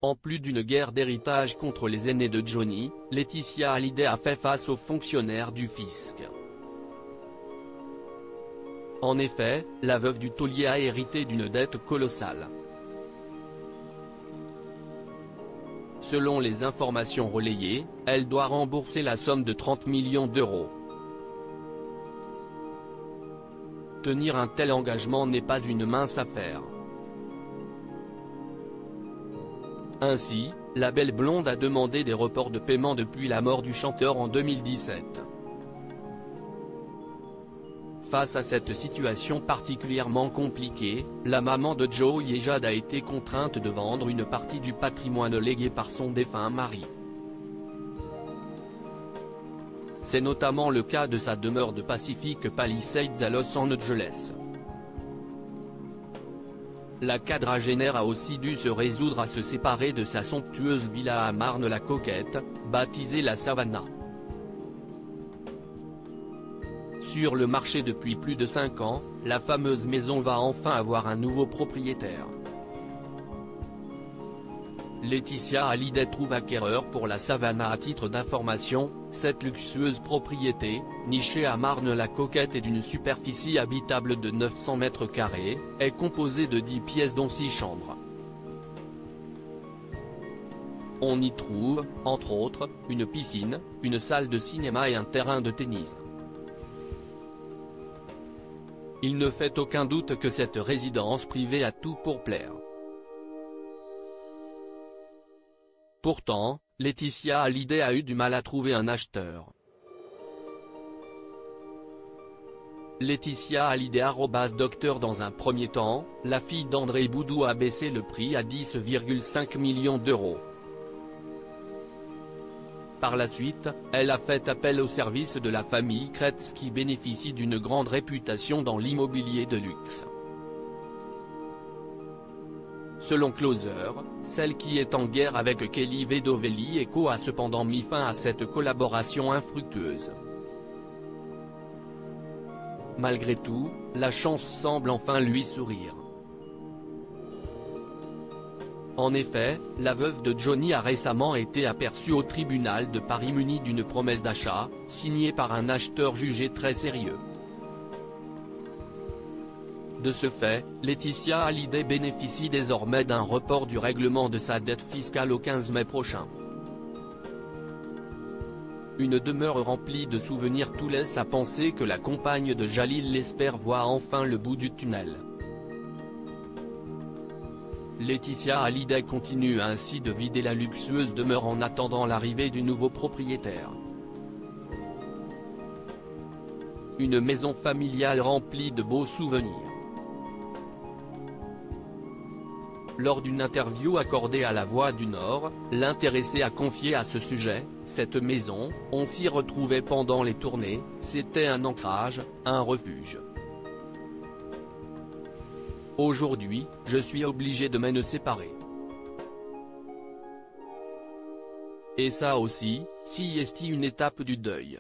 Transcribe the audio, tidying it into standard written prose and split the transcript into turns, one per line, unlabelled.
En plus d'une guerre d'héritage contre les aînés de Johnny, Laetitia Hallyday a fait face aux fonctionnaires du fisc. En effet, la veuve du taulier a hérité d'une dette colossale. Selon les informations relayées, elle doit rembourser la somme de 30 millions d'euros. Tenir un tel engagement n'est pas une mince affaire. Ainsi, la belle blonde a demandé des reports de paiement depuis la mort du chanteur en 2017. Face à cette situation particulièrement compliquée, la maman de Joey et Jade a été contrainte de vendre une partie du patrimoine légué par son défunt mari. C'est notamment le cas de sa demeure de Pacific Palisades à Los Angeles. La quadragénaire a aussi dû se résoudre à se séparer de sa somptueuse villa à Marne-la-Coquette, baptisée la Savannah. Sur le marché depuis plus de 5 ans, la fameuse maison va enfin avoir un nouveau propriétaire. Laetitia Hallyday trouve acquéreur pour la Savannah. À titre d'information, cette luxueuse propriété, nichée à Marne-la-Coquette et d'une superficie habitable de 900 mètres carrés, est composée de 10 pièces dont 6 chambres. On y trouve, entre autres, une piscine, une salle de cinéma et un terrain de tennis. Il ne fait aucun doute que cette résidence privée a tout pour plaire. Pourtant, Laetitia Hallyday a eu du mal à trouver un acheteur. Laetitia Hallyday @docteur Dans un premier temps, la fille d'André Boudou a baissé le prix à 10,5 millions d'euros. Par la suite, elle a fait appel au service de la famille Kretz qui bénéficie d'une grande réputation dans l'immobilier de luxe. Selon Closer, celle qui est en guerre avec Kelly Vedovelli et co a cependant mis fin à cette collaboration infructueuse. Malgré tout, la chance semble enfin lui sourire. En effet, la veuve de Johnny a récemment été aperçue au tribunal de Paris munie d'une promesse d'achat, signée par un acheteur jugé très sérieux. De ce fait, Laetitia Hallyday bénéficie désormais d'un report du règlement de sa dette fiscale au 15 mai prochain. Une demeure remplie de souvenirs tout laisse à penser que la compagne de Jalil l'espère voit enfin le bout du tunnel. Laetitia Hallyday continue ainsi de vider la luxueuse demeure en attendant l'arrivée du nouveau propriétaire. Une maison familiale remplie de beaux souvenirs. Lors d'une interview accordée à La Voix du Nord, l'intéressé a confié à ce sujet: « Cette maison, on s'y retrouvait pendant les tournées, c'était un ancrage, un refuge. Aujourd'hui, je suis obligé de m'en séparer. Et ça aussi, si est une étape du deuil. »